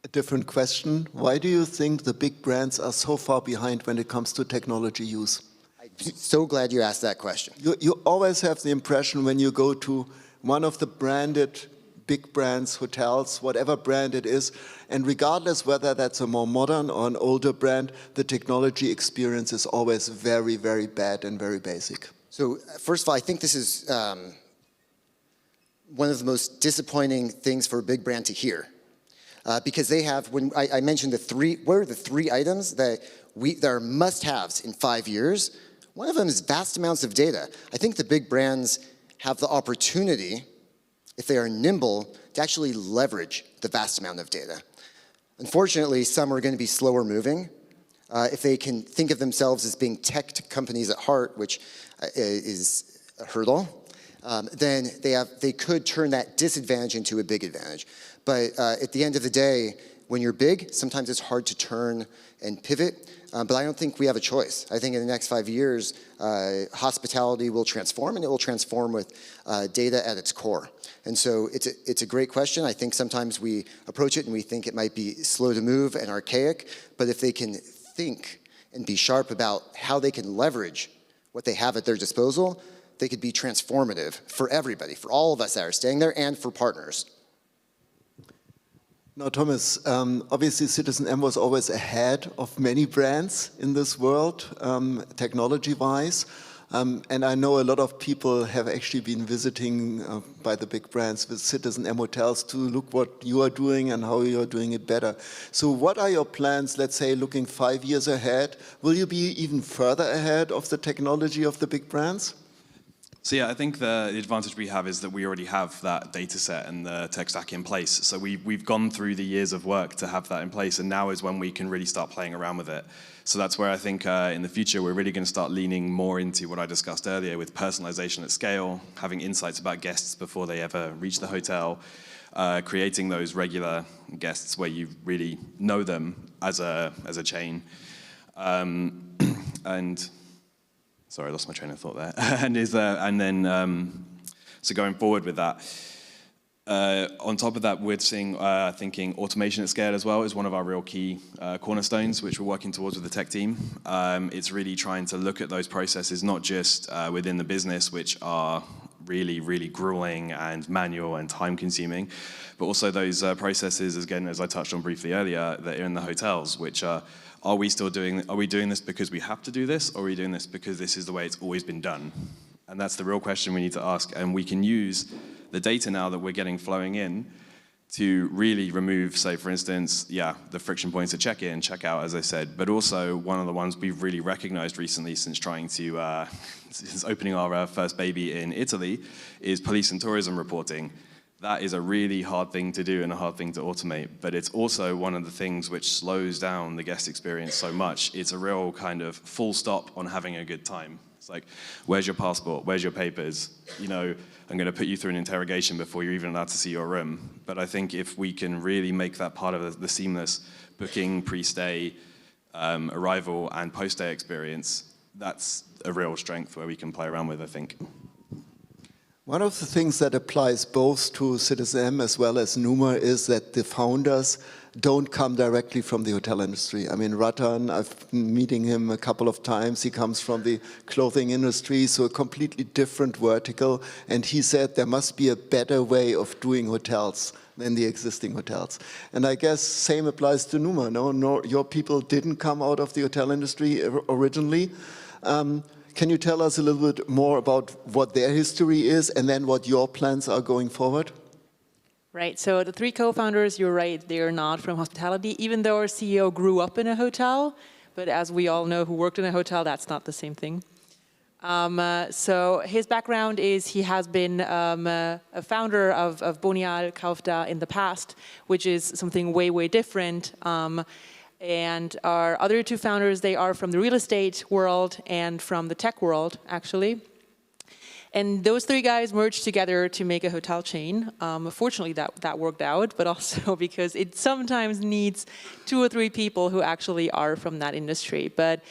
a different question, why do you think the big brands are so far behind when it comes to technology use? I'm so glad you asked that question. You always have the impression when you go to one of the branded big brands, hotels, whatever brand it is, and regardless whether that's a more modern or an older brand, the technology experience is always very, very bad and very basic. So first of all, I think this is one of the most disappointing things for a big brand to hear. Because they have, when I mentioned what are the 3 items that are must-haves in 5 years? One of them is vast amounts of data. I think the big brands have the opportunity, if they are nimble, to actually leverage the vast amount of data. Unfortunately, some are going to be slower moving. If they can think of themselves as being tech companies at heart, which is a hurdle, then they could turn that disadvantage into a big advantage. But at the end of the day, when you're big, sometimes it's hard to turn and pivot. But I don't think we have a choice. I think in the next 5 years, hospitality will transform, and it will transform with data at its core. And so it's a great question. I think sometimes we approach it and we think it might be slow to move and archaic, but if they can think and be sharp about how they can leverage what they have at their disposal, they could be transformative for everybody, for all of us that are staying there, and for partners. Now, Thomas, obviously CitizenM was always ahead of many brands in this world, technology-wise. And I know a lot of people have actually been visiting by the big brands with CitizenM hotels to look what you are doing and how you are doing it better. So what are your plans, let's say, looking 5 years ahead? Will you be even further ahead of the technology of the big brands? So yeah, I think the advantage we have is that we already have that data set and the tech stack in place. So we've gone through the years of work to have that in place, and now is when we can really start playing around with it. So that's where I think in the future we're really going to start leaning more into what I discussed earlier with personalization at scale, having insights about guests before they ever reach the hotel, creating those regular guests where you really know them as a chain. And sorry, I lost my train of thought there. So going forward with that, on top of that, we're thinking automation at scale as well is one of our real key cornerstones, which we're working towards with the tech team. It's really trying to look at those processes, not just within the business, which are really, really grueling and manual and time-consuming, but also those processes, again, as I touched on briefly earlier, that are in the hotels, which are we doing this because we have to do this, or are we doing this because this is the way it's always been done? And that's the real question we need to ask, and we can use the data now that we're getting flowing in to really remove, say, for instance, the friction points at check-in, check-out, as I said, but also one of the ones we've really recognized recently since since opening our first baby in Italy is police and tourism reporting. That is a really hard thing to do and a hard thing to automate, but it's also one of the things which slows down the guest experience so much. It's a real kind of full stop on having a good time. It's like, where's your passport? Where's your papers? You know, I'm going to put you through an interrogation before you're even allowed to see your room. But I think if we can really make that part of the seamless booking, pre-stay, arrival, and post-stay experience, that's a real strength where we can play around with, I think. One of the things that applies both to CitizenM as well as Numa is that the founders don't come directly from the hotel industry. I mean, Ratan, I've been meeting him a couple of times. He comes from the clothing industry, so a completely different vertical. And he said there must be a better way of doing hotels than the existing hotels. And I guess same applies to Numa. No, your people didn't come out of the hotel industry originally. Can you tell us a little bit more about what their history is and then what your plans are going forward? Right, so the three co-founders, you're right, they're not from hospitality, even though our CEO grew up in a hotel, but as we all know who worked in a hotel, that's not the same thing. So his background is he has been a founder of Bonial Kaufda in the past, which is something way, way different. And our other two founders, they are from the real estate world and from the tech world, actually. And those three guys merged together to make a hotel chain. Fortunately, that worked out, but also because it sometimes needs 2 or 3 people who actually are from that industry. But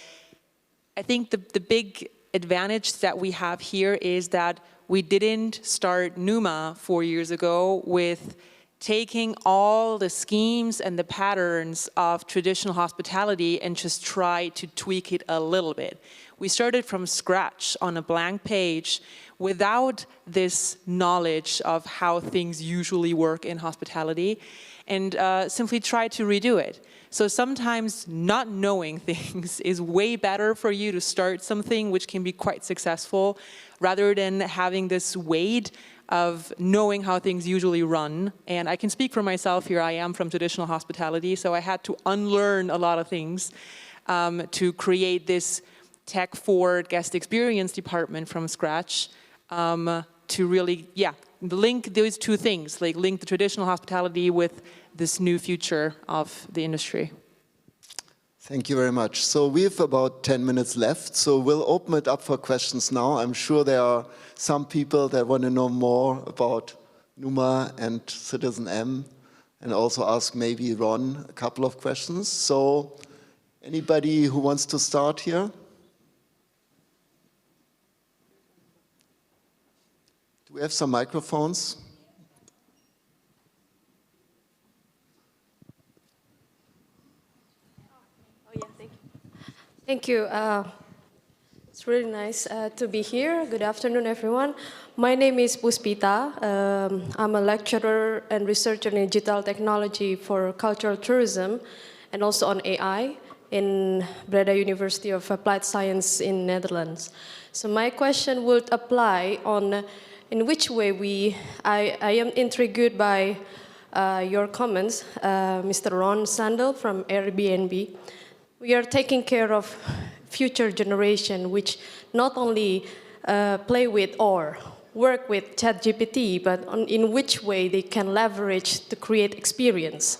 I think the big advantage that we have here is that we didn't start Numa 4 years ago with taking all the schemes and the patterns of traditional hospitality and just try to tweak it a little bit. We started from scratch on a blank page without this knowledge of how things usually work in hospitality and simply tried to redo it. So sometimes not knowing things is way better for you to start something which can be quite successful rather than having this weight of knowing how things usually run. And I can speak for myself here. I am from traditional hospitality, so I had to unlearn a lot of things to create this tech-forward guest experience department from scratch to really, link those two things, like link the traditional hospitality with this new future of the industry. Thank you very much. So we have about 10 minutes left, so we'll open it up for questions now. I'm sure there are some people that want to know more about Numa and CitizenM and also ask maybe Ron a couple of questions. So anybody who wants to start here? Do we have some microphones? Thank you. It's really nice to be here. Good afternoon, everyone. My name is Puspita. I'm a lecturer and researcher in digital technology for cultural tourism and also on AI in Breda University of Applied Science in Netherlands. So my question would apply on in which way I am intrigued by your comments, Mr. Ron Sandel from Airbnb. We are taking care of future generation, which not only play with or work with ChatGPT, but in which way they can leverage to create experience.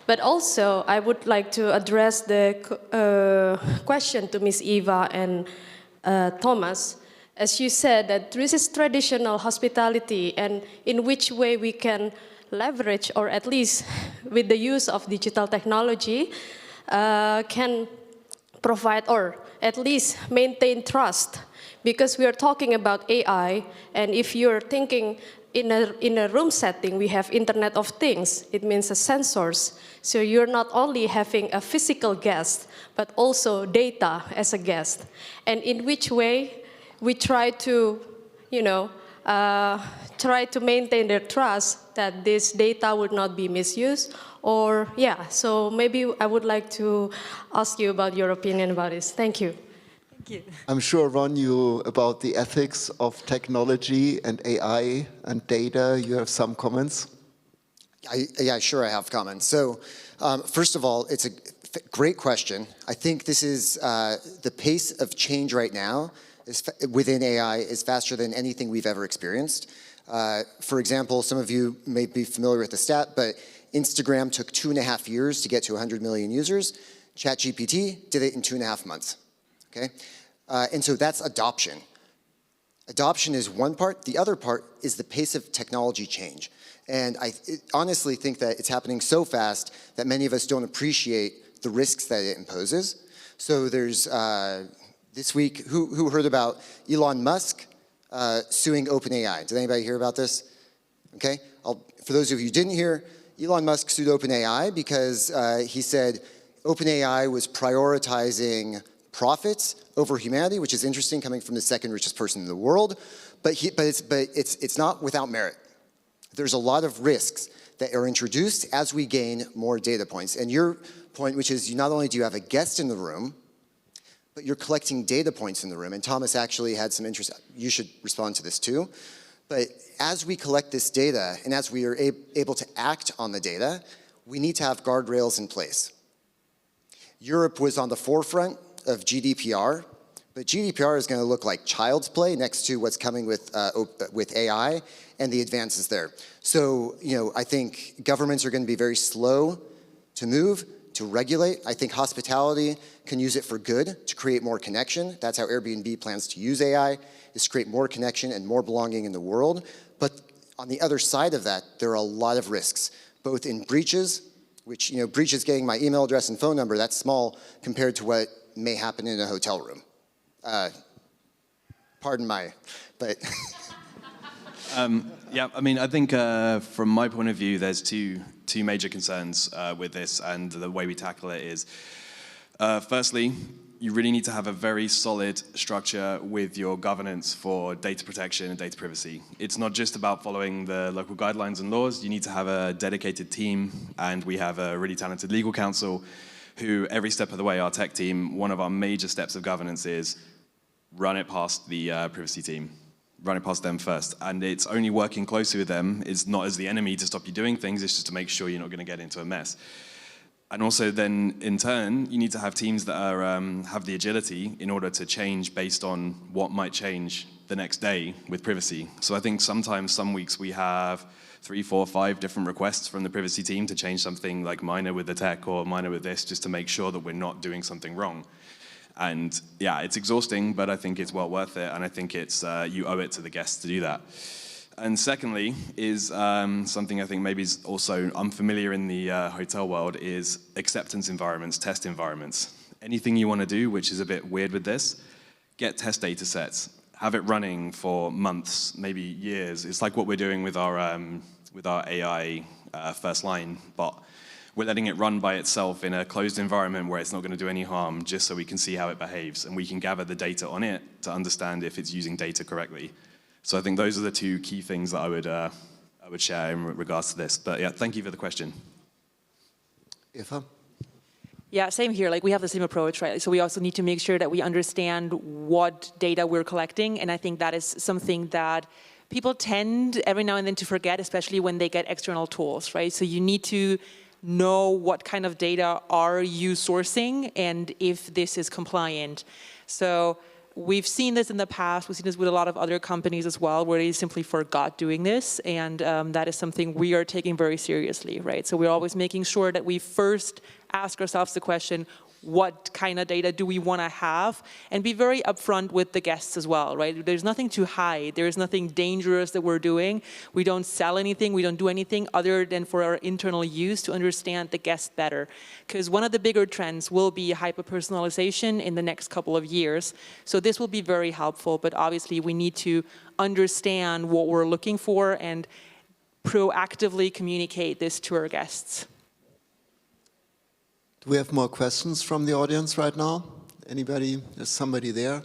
But also, I would like to address the question to Ms. Eva and Thomas. As you said, that this is traditional hospitality, and in which way we can leverage, or at least with the use of digital technology, can provide or at least maintain trust. Because we are talking about AI, and if you're thinking in a room setting, we have Internet of Things. It means the sensors. So you're not only having a physical guest, but also data as a guest. And in which way we try to, try to maintain their trust that this data would not be misused. Or, yeah, so maybe I would like to ask you about your opinion about this. Thank you. I'm sure, Ron, about the ethics of technology and AI and data, you have some comments? Yeah, sure, I have comments. So, first of all, it's a great question. I think this is the pace of change right now within AI is faster than anything we've ever experienced. For example, some of you may be familiar with the stat, but Instagram took 2.5 years to get to 100 million users. ChatGPT did it in 2.5 months. Okay? And so that's adoption. Adoption is one part. The other part is the pace of technology change. And I honestly think that it's happening so fast that many of us don't appreciate the risks that it imposes. So there's, this week, who heard about Elon Musk suing OpenAI? Did anybody hear about this? Okay, for those of you who didn't hear, Elon Musk sued OpenAI because he said OpenAI was prioritizing profits over humanity, which is interesting coming from the second richest person in the world, but it's not without merit. There's a lot of risks that are introduced as we gain more data points. And your point, which is not only do you have a guest in the room, but you're collecting data points in the room. And Thomas actually had some interest, you should respond to this too. But as we collect this data and as we are able to act on the data, we need to have guardrails in place. Europe was on the forefront of GDPR, but GDPR is going to look like child's play next to what's coming with AI and the advances there. So, I think governments are going to be very slow to move, to regulate. I think hospitality can use it for good, to create more connection. That's how Airbnb plans to use AI, is to create more connection and more belonging in the world. But on the other side of that, there are a lot of risks, both in breaches, which, breaches getting my email address and phone number, that's small compared to what may happen in a hotel room. Pardon my, but. Yeah, I mean, I think from my point of view, there's two major concerns with this, and the way we tackle it is, firstly, you really need to have a very solid structure with your governance for data protection and data privacy. It's not just about following the local guidelines and laws. You need to have a dedicated team, and we have a really talented legal counsel who, every step of the way, our tech team, one of our major steps of governance is run it past the privacy team. Run it past them first. And it's only working closely with them, is not as the enemy to stop you doing things, it's just to make sure you're not going to get into a mess. And also then, in turn, you need to have teams that are, have the agility in order to change based on what might change the next day with privacy. So I think sometimes, some weeks, we have 3, 4, 5 different requests from the privacy team to change something like minor with the tech or minor with this, just to make sure that we're not doing something wrong. And yeah, it's exhausting, but I think it's well worth it, and I think it's you owe it to the guests to do that. And secondly is something I think maybe is also unfamiliar in the hotel world is acceptance environments, test environments. Anything you want to do, which is a bit weird with this, get test data sets, have it running for months, maybe years. It's like what we're doing with our AI first line bot. We're letting it run by itself in a closed environment where it's not going to do any harm, just so we can see how it behaves, and we can gather the data on it to understand if it's using data correctly. So I think those are the two key things that I would share in regards to this. But yeah, thank you for the question. Eva? Yeah, same here. Like, we have the same approach, right? So we also need to make sure that we understand what data we're collecting, and I think that is something that people tend every now and then to forget, especially when they get external tools, right? So you need to know what kind of data are you sourcing and if this is compliant. So we've seen this in the past. We've seen this with a lot of other companies as well, where they simply forgot doing this, and that is something we are taking very seriously, right? So we're always making sure that we first ask ourselves the question, what kind of data do we want to have, and be very upfront with the guests as well, right? There's nothing to hide. There's nothing dangerous that we're doing. We don't sell anything. We don't do anything other than for our internal use to understand the guest better. Because one of the bigger trends will be hyper-personalization in the next couple of years. So this will be very helpful, but obviously we need to understand what we're looking for and proactively communicate this to our guests. Do we have more questions from the audience right now? Anybody? Is somebody there?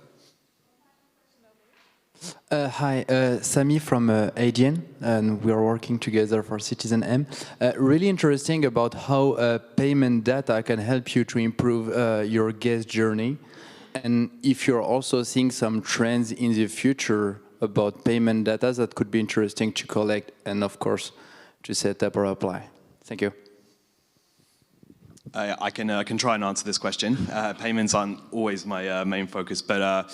Hi, Sami from ADN, and we are working together for CitizenM. Really interesting about how payment data can help you to improve your guest journey, and if you're also seeing some trends in the future about payment data that could be interesting to collect and, of course, to set up or apply. Thank you. I can try and answer this question. Payments aren't always my main focus, but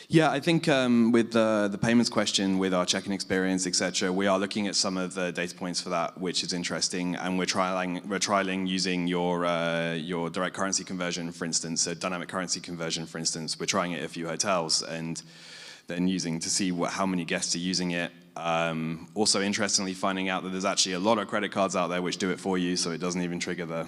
yeah, I think with the payments question, with our check-in experience, etc., we are looking at some of the data points for that, which is interesting, and we're trialing using your direct currency conversion, for instance, a dynamic currency conversion, for instance. We're trying it at a few hotels, and then using to see how many guests are using it. Also, interestingly, finding out that there's actually a lot of credit cards out there which do it for you, so it doesn't even trigger the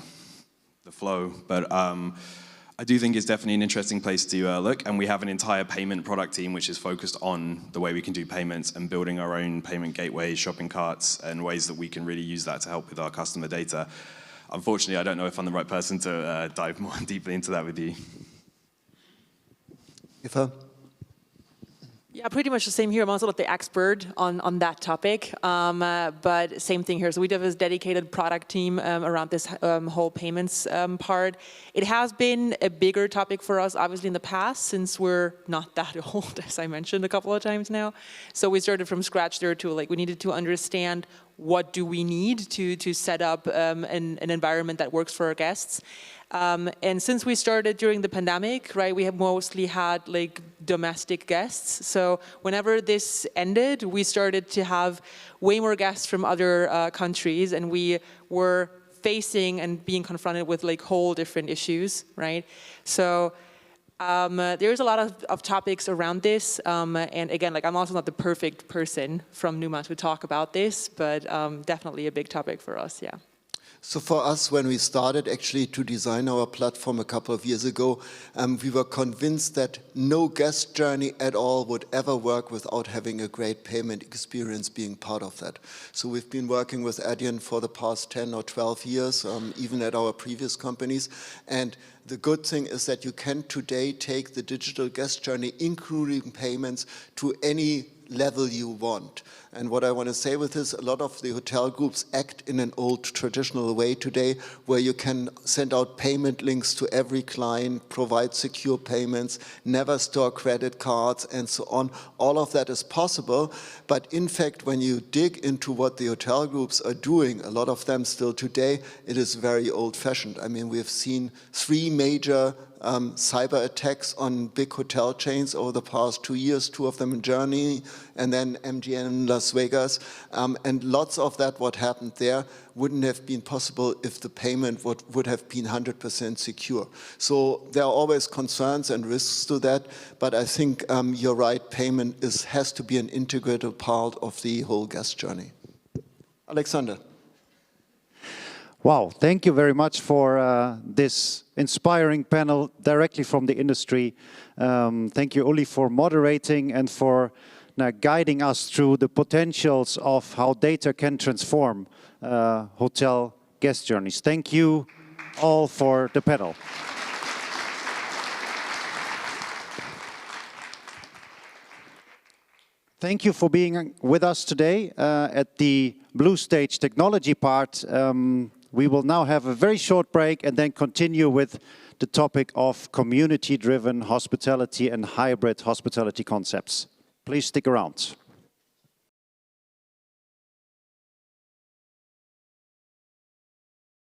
flow. But I do think it's definitely an interesting place to look, and we have an entire payment product team which is focused on the way we can do payments and building our own payment gateways, shopping carts, and ways that we can really use that to help with our customer data. Unfortunately, I don't know if I'm the right person to dive more deeply into that with you. Eva? Yeah, pretty much the same here. I'm also not the expert on that topic, but same thing here. So we have this dedicated product team around this whole payments part. It has been a bigger topic for us, obviously, in the past, since we're not that old, as I mentioned a couple of times now. So we started from scratch there too. Like, we needed to understand what do we need to set up an environment that works for our guests. And since we started during the pandemic, right, we have mostly had like domestic guests. So whenever this ended, we started to have way more guests from other countries, and we were facing and being confronted with like whole different issues, right? So there's a lot of topics around this, and again, like, I'm also not the perfect person from Numa to talk about this, but definitely a big topic for us, yeah. So for us, when we started actually to design our platform a couple of years ago, we were convinced that no guest journey at all would ever work without having a great payment experience being part of that. So we've been working with Adyen for the past 10 or 12 years, even at our previous companies. And the good thing is that you can today take the digital guest journey, including payments, to any level you want. And what I want to say with this, a lot of the hotel groups act in an old traditional way today, where you can send out payment links to every client, provide secure payments, never store credit cards, and so on. All of that is possible, but in fact, when you dig into what the hotel groups are doing, a lot of them still today, it is very old-fashioned. I mean, we have seen 3 major cyber attacks on big hotel chains over the past 2 years, 2 of them in Germany, and then MGM in Las Vegas. And lots of that, what happened there, wouldn't have been possible if the payment would have been 100% secure. So there are always concerns and risks to that, but I think you're right, payment has to be an integral part of the whole guest journey. Alexander. Wow, thank you very much for this inspiring panel directly from the industry. Thank you, Uli, for moderating and for guiding us through the potentials of how data can transform hotel guest journeys. Thank you all for the panel. Thank you for being with us today at the Blue Stage Technology part. We will now have a very short break and then continue with the topic of community-driven hospitality and hybrid hospitality concepts. Please stick around.